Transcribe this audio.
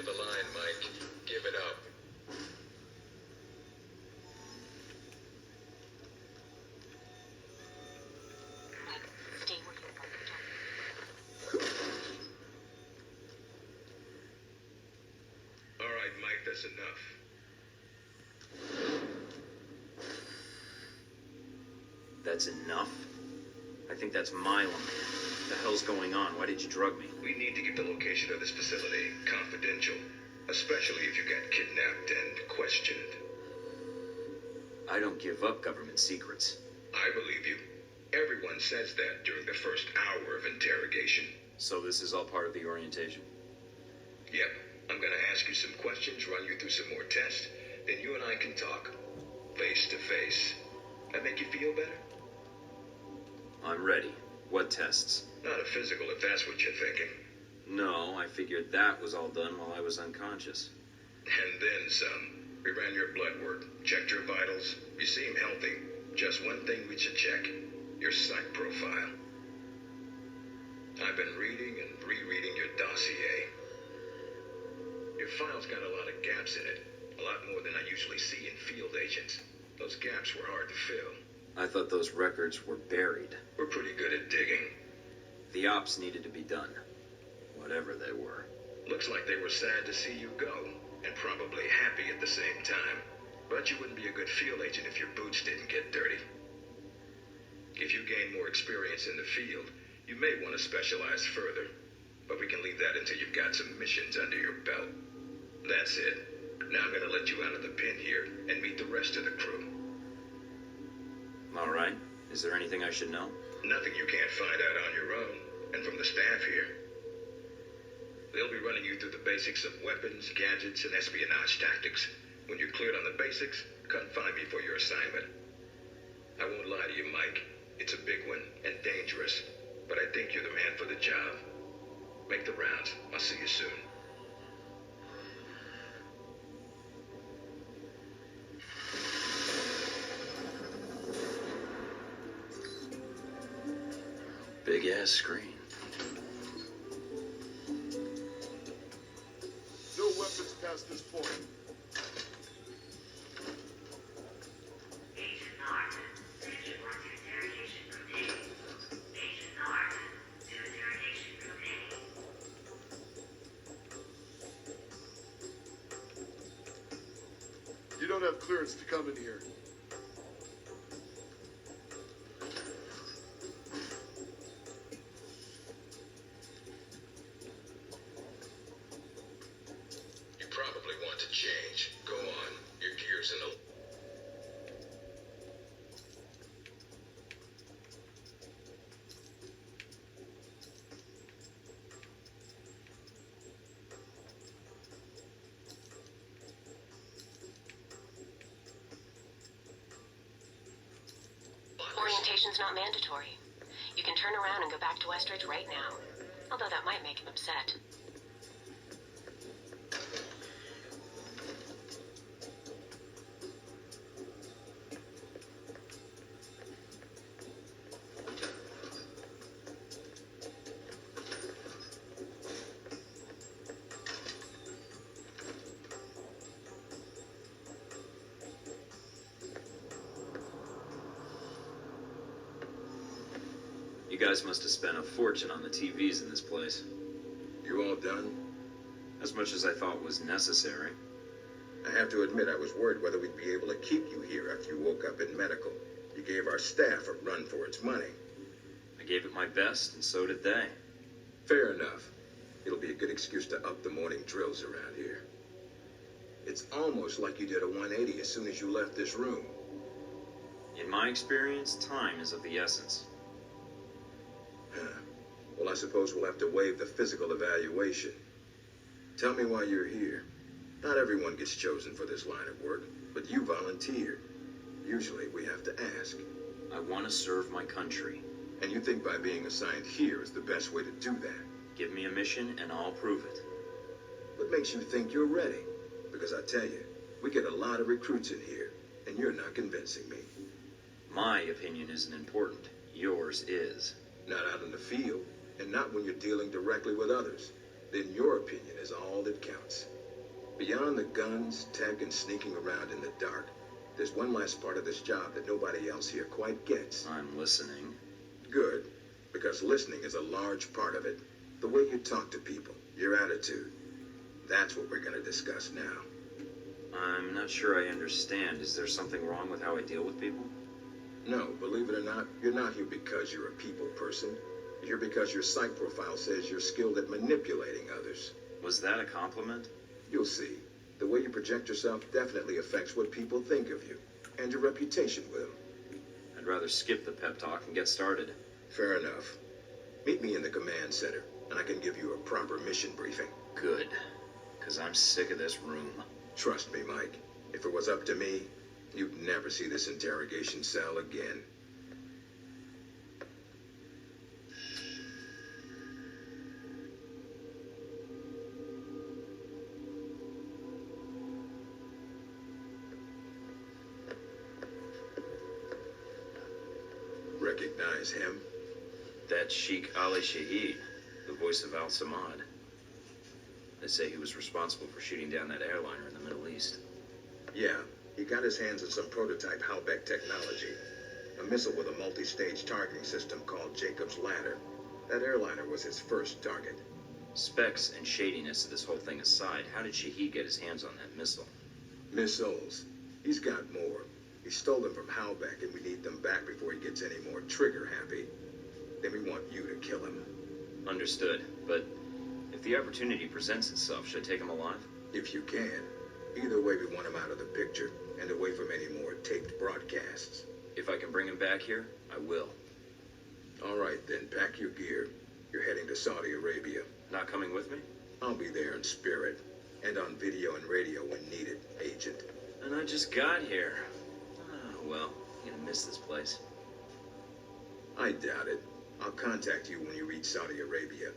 of the line, Mike. Give it up. Stay where you are. All right, Mike, that's enough. That's enough? I think that's my line. What the hell's going on? Why did you drug me? We need to keep the location of this facility confidential, especially if you got kidnapped and questioned. I don't give up government secrets. I believe you. Everyone says that during the first hour of interrogation. So this is all part of the orientation? Yep. I'm gonna ask you some questions, run you through some more tests, then you and I can talk. Face to face. That make you feel better? I'm ready. What tests? Not a physical, if that's what you're thinking. No, I figured that was all done while I was unconscious. And then some. We ran your blood work, checked your vitals. You seem healthy. Just one thing we should check. Your psych profile. I've been reading and rereading your dossier. Your file's got a lot of gaps in it. A lot more than I usually see in field agents. Those gaps were hard to fill. I thought those records were buried. We're pretty good at digging. The ops needed to be done. Whatever they were. Looks like they were sad to see you go, and probably happy at the same time. But you wouldn't be a good field agent if your boots didn't get dirty. If you gain more experience in the field, you may want to specialize further. But we can leave that until you've got some missions under your belt. That's it. Now I'm gonna let you out of the pen here and meet the rest of the crew. All right. Is there anything I should know? Nothing you can't find out on your own, and from the staff here. They'll be running you through the basics of weapons, gadgets, and espionage tactics. When you're cleared on the basics, come find me for your assignment. I won't lie to you, Mike. It's a big one and dangerous, but I think you're the man for the job. Make the rounds. I'll see you soon. Big ass screen. No weapons past this point. Agent North, Agent wants interrogation room A. Agent North, to interrogation room A. You don't have clearance to come in here. You probably want to change. Go on. Your gear's in a... Orientation's not mandatory. You can turn around and go back to Westridge right now. Although that might make him upset. You guys must have spent a fortune on the TVs in this place. You all done? As much as I thought was necessary. I have to admit I was worried whether we'd be able to keep you here after you woke up in medical. You gave our staff a run for its money. I gave it my best, and so did they. Fair enough. It'll be a good excuse to up the morning drills around here. It's almost like you did a 180 as soon as you left this room. In my experience, time is of the essence. Well, I suppose we'll have to waive the physical evaluation. Tell me why you're here. Not everyone gets chosen for this line of work, but you volunteered. Usually we have to ask. I want to serve my country. And you think by being assigned here is the best way to do that? Give me a mission and I'll prove it. What makes you think you're ready? Because I tell you, we get a lot of recruits in here, and you're not convincing me. My opinion isn't important. Yours is. Not out in the field, and not when you're dealing directly with others. then your opinion is all that counts. Beyond the guns, tech, and sneaking around in the dark, there's one last part of this job that nobody else here quite gets. I'm listening. Good, because listening is a large part of it. The way you talk to people, your attitude. That's what we're going to discuss now. I'm not sure I understand. Is there something wrong with how I deal with people? No, believe it or not, you're not here because you're a people person. You're here because your psych profile says you're skilled at manipulating others. Was that a compliment? You'll see. The way you project yourself definitely affects what people think of you, and your reputation will. I'd rather skip the pep talk and get started. Fair enough. Meet me in the command center, and I can give you a proper mission briefing. Good, because I'm sick of this room. Trust me, Mike. If it was up to me, you'd never see this interrogation cell again. Recognize him? That's Sheikh Ali Shahid, the voice of Al-Samad. They say he was responsible for shooting down that airliner in the Middle East. Yeah, he got his hands on some prototype Halbeck technology. A missile with a multi-stage targeting system called Jacob's Ladder. That airliner was his first target. Specs and shadiness of this whole thing aside, how did Shahid get his hands on that missile? Missiles. He's got more. He stole them from Halbeck, and we need them back before he gets any more trigger-happy. Then we want you to kill him. Understood, but if the opportunity presents itself, should I take him alive? If you can. Either way, we want him out of the picture, and away from any more taped broadcasts. If I can bring him back here, I will. All right, then, pack your gear. You're heading to Saudi Arabia. Not coming with me? I'll be there in spirit, and on video and radio when needed, Agent. And I just got here. Oh, well, I'm gonna miss this place. I doubt it. I'll contact you when you reach Saudi Arabia.